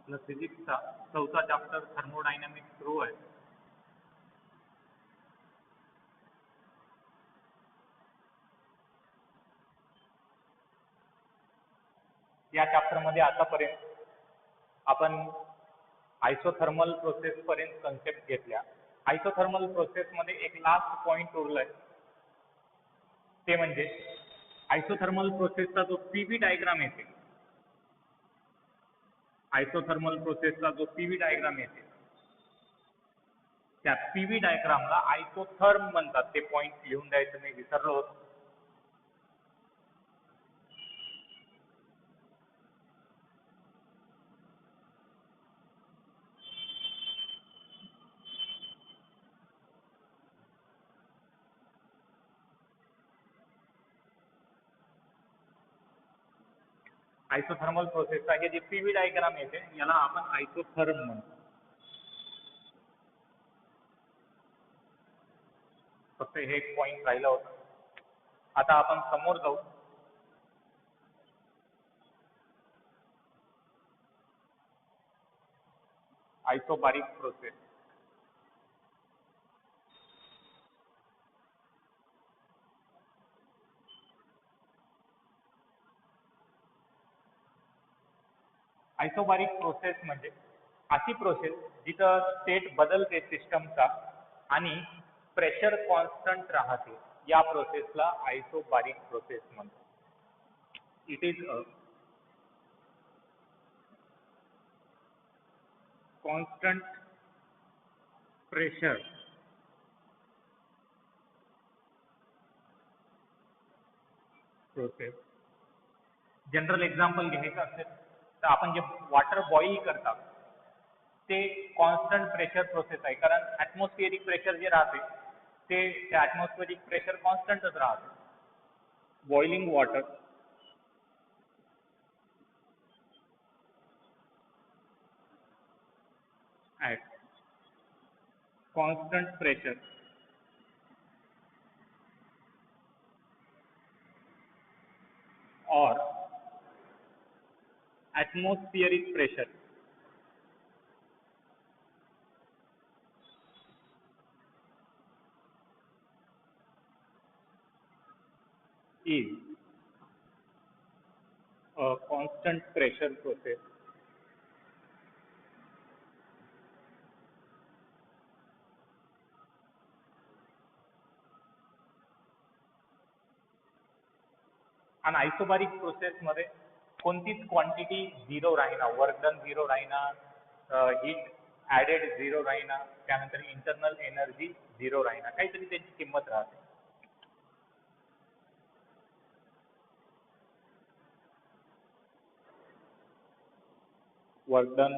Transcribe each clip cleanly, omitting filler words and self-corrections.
आपला फिजिक्सचा चौथा chapter thermodynamics सुरू आहे. या चॅप्टरमध्ये आतापर्यंत आपण आयसोथर्मल प्रोसेस पर्यंत कन्सेप्ट घेतल्या. आयसोथर्मल प्रोसेसमध्ये एक लास्ट पॉइंट उरलाय, ते म्हणजे आयसोथर्मल प्रोसेसचा जो पीव्ही डायग्राम येते, आयसोथर्मल प्रोसेसचा जो पीव्ही डायग्राम येते, त्या पीव्ही डायग्रामला आयसोथर्म म्हणतात. ते पॉइंट लिहून द्यायचं मी विसरलो होतो. आयसोथर्मल प्रोसेसचा हे जे पीव्ही डायग्राम येते याला आपण आयसोथर्म म्हणतो. फक्त हे एक पॉइंट राहिलं होतं. आता आपण समोर जाऊ. आयसोबारिक प्रोसेस. आयसोबारिक प्रोसेस म्हणजे अशी प्रोसेस जिथं स्टेट बदलते सिस्टमचा आणि प्रेशर कॉन्स्टंट राहते. या प्रोसेसला आयसोबारिक प्रोसेस म्हणतात. It is a constant pressure process. General example घ्यायचं असेल तर आपण जे वॉटर बॉईल करतात ते कॉन्स्टंट प्रेशर प्रोसेस आहे, कारण ॲटमॉस्फिअरिक प्रेशर जे राहते ते ॲटमॉस्फिअरिक प्रेशर कॉन्स्टंटच राहते. Boiling water at constant pressure or atmospheric pressure is a constant pressure process. आणि आयसोबारिक प्रोसेसमध्ये कोणतीच क्वांटिटी झिरो राहीना, वर्क डन झिरो राहीना, हीट ॲडेड झिरो राहीना, त्यानंतर इंटरनल एनर्जी झिरो राहीना, काहीतरी त्याची किंमत राहते. Work done,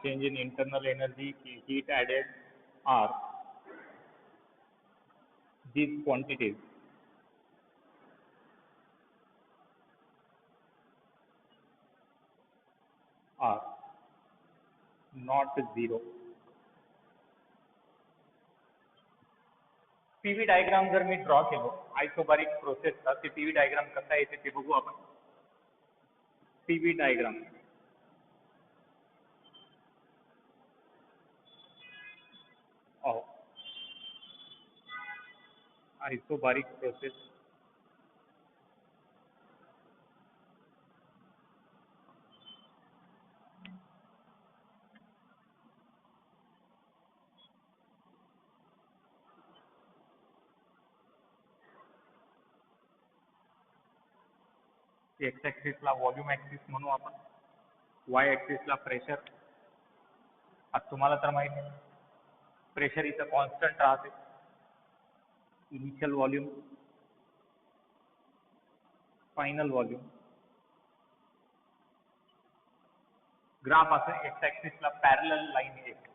change in internal energy, heat added are these quantities are not zero. PV diagram जर मी ड्रॉ केलो आयसोबारिक प्रोसेसचा, ते पीव्ही डायग्राम कसा येते ते बघू आपण. PV diagram of isobaric process. X ॲक्सिसला व्हॉल्यूम ॲक्सिस म्हणू आपण, वाय ॲक्सिसला प्रेशर. आता तुम्हाला तर माहिती आहे प्रेशर इथं कॉन्स्टंट राहते. Initial volume, final volume. Graph असं एक्स ॲक्सिसला पॅरलल लाईन येते,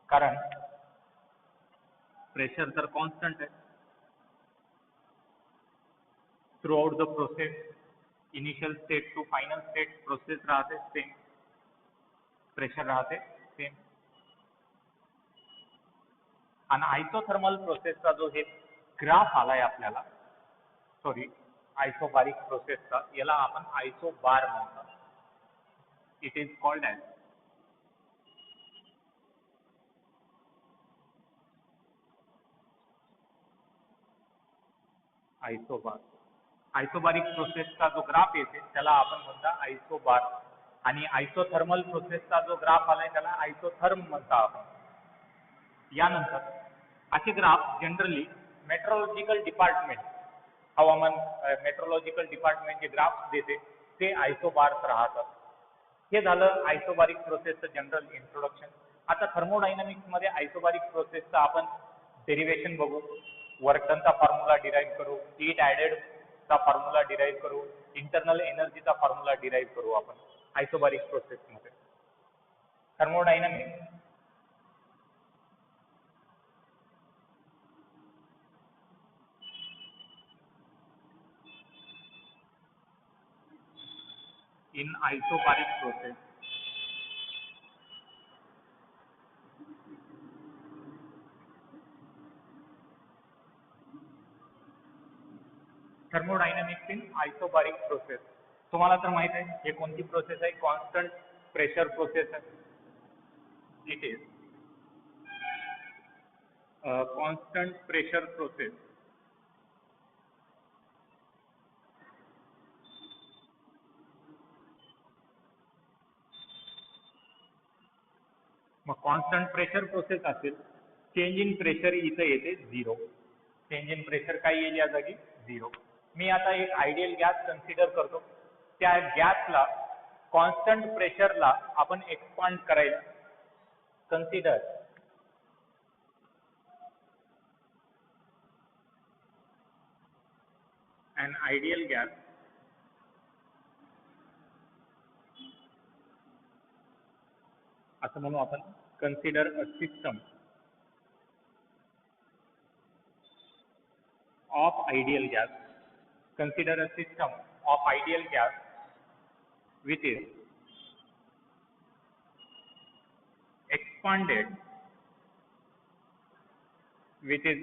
कारण प्रेशर तर कॉन्स्टंट आहे. Throughout the process, initial state to final state process राहते सेम, प्रेशर राहते सेम. आणि आयसोथर्मल प्रोसेसचा जो हे ग्राफ आलाय आपल्याला, सॉरी आयसोबारिक प्रोसेसचा, याला आपण आयसोबार म्हणतात. It is called as isobar. Isobaric प्रोसेसचा जो ग्राफ येते त्याला आपण म्हणता आइसोबार आणि आइसोथर्मल प्रोसेसचा जो ग्राफ आलाय त्याला आइसोथर्म म्हणता आपण. यानंतर असे ग्राफ जनरली मेट्रोलॉजिकल डिपार्टमेंट हवामान मेट्रोलॉजिकल डिपार्टमेंट जे ग्राफ देते ते आइसोबार्स राहतात. हे झालं आइसोबारिक प्रोसेसचं जनरल इंट्रोडक्शन. आता थर्मोडायनामिक्समध्ये आइसोबारिक प्रोसेसचं आपण डेरिवेशन बघू, वर्क डनचा फॉर्म्युला डिराईव्ह करू, हीट ॲडेडचा फॉर्म्युला डिराईव्ह करू, इंटरनल एनर्जीचा फॉर्म्युला डिराईव्ह करू आपण आइसोबारिक प्रोसेसमध्ये. Thermodynamics in isobaric process. Thermodynamics in isobaric process. तुम्हाला तर माहित आहे हे कोणती प्रोसेस आहे? कॉन्स्टंट प्रेशर प्रोसेस आहे. It is constant pressure process. मग कॉन्स्टंट प्रेशर प्रोसेस असेल, चेंज इन प्रेशर इथं येते 0. चेंज इन प्रेशर काय येईल या जागी? 0. मी आता एक आयडियल गॅस कन्सिडर करतो. त्या गॅसला कॉन्स्टंट प्रेशरला आपण एक्सपांड करायला. कन्सिडर an ideal gas असं म्हणू आपण. Consider a system of ideal gas. Consider a system of ideal gas which is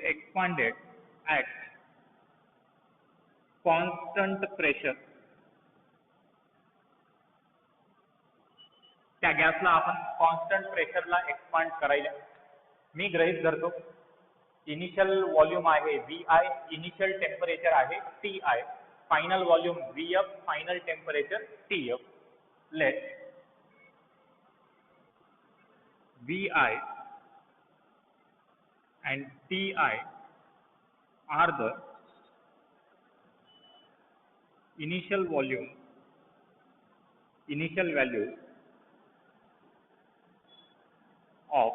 expanded at constant pressure. त्या गॅसला आपण कॉन्स्टंट प्रेशरला एक्सपांड करायला. मी गृहीत धरतो इनिशियल व्हॉल्यूम आहे VI, इनिशियल टेम्परेचर आहे TI, final volume VF, final temperature TF. Let VI and TI are the initial values of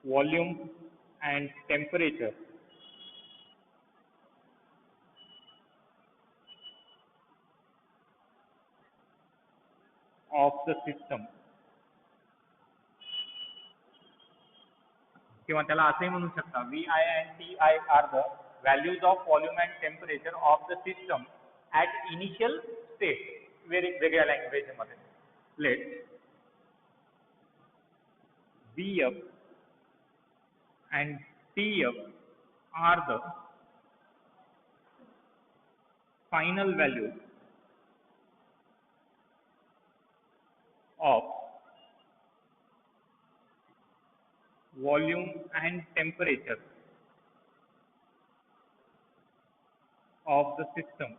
volume and temperature of the system. किंवा त्याला असंही म्हणू शकता VI and TI are the values of volume and temperature of the system at initial state. वेगवेगळ्या language मध्ये. Let VF and TF are the final values of volume and temperature of the system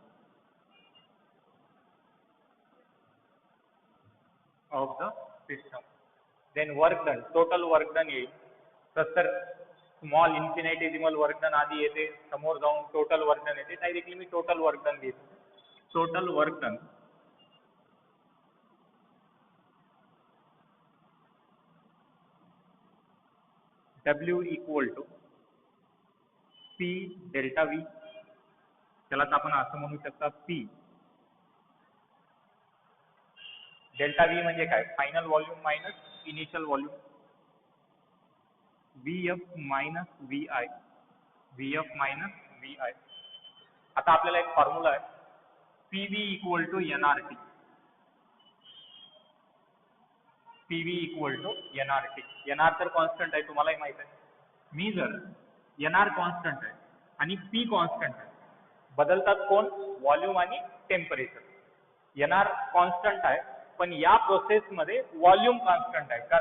then work done, total work done येईल. तर small infinitesimal work done आधी येते, समोर जाऊन total work done येते. Directly मी टोटल वर्क डन घेतो. Total work done W equal to P delta V. त्यालाच आपण असं म्हणू शकता P डेल्टा V म्हणजे काय? Final volume minus initial volume. VF minus VI, VF minus VI. आता आपल्याला एक फॉर्म्युला आहे PV equal to NRT. PV equal to NRT. NR तर कॉन्स्टंट आहे, तुम्हालाही माहित आहे. मी जर NR कॉन्स्टंट आहे आणि P कॉन्स्टंट आहे, बदलतात कोण? व्हॉल्यूम आणि टेम्परेचर. एन आर कॉन्स्टंट आहे, पण या प्रोसेसमध्ये व्हॉल्यूम कॉन्स्टंट आहे का,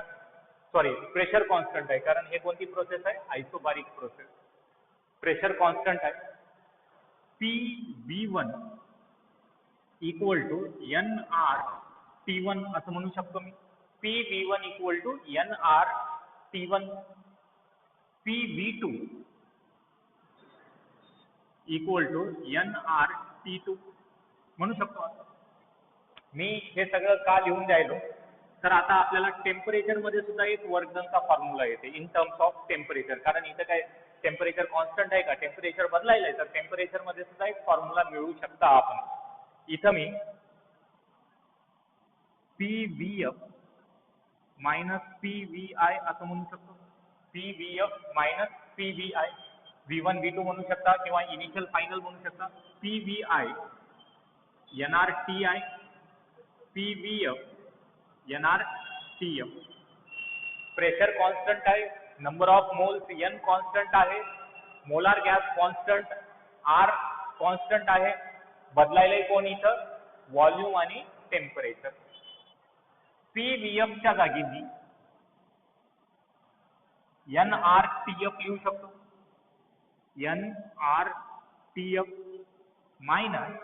सॉरी प्रेशर कॉन्स्टंट आहे, कारण हे कोणती प्रोसेस आहे, आयसोबारिक प्रोसेस. प्रेशर कॉन्स्टंट आहे. PV1 equal to N R T1 असं म्हणू शकतो मी. PV1 equal to N R T1. PV2 equal to N R T2 म्हणू शकतो. मी हे सगळं का लिहून द्यायलो, तर आता आपल्याला टेम्परेचरमध्ये सुद्धा एक वर्क डनचा फॉर्म्युला येते इन टर्म्स ऑफ टेम्परेचर. कारण इथं काय टेम्परेचर कॉन्स्टंट आहे का, टेम्परेचर बदलायला आहे, तर टेम्परेचरमध्ये सुद्धा एक फॉर्म्युला मिळवू शकता आपण. इथं मी PVF मायनस PVI असं म्हणू शकतो. PVF minus PVI, V1 V2 म्हणू शकता किंवा इनिशियल फायनल म्हणू शकता. PVI NRTI, PVF NRTF. Pressure constant आहे, number of moles N constant आहे, molar gas constant R constant आहे. बदलायला कोण इथं, व्हॉल्यूम आणि टेम्परेचर. PVF च्या जागी मी NRTF लिहू शकतो. NRTF मायनस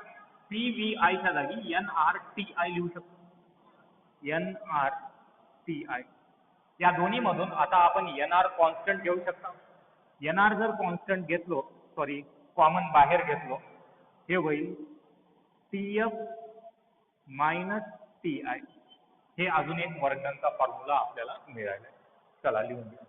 PVI च्या जागी NRTI लिहू शकतो. NRTI. या दोन्ही मधून आता आपण NR कॉन्स्टंट घेऊ शकता. NR जर कॉन्स्टंट घेतलो, सॉरी कॉमन बाहेर घेतलो, हे होईल TF मायनस TI. हे अजून एक वर्क डनचा फॉर्म्युला आपल्याला मिळाला. चला लिहून घ्या.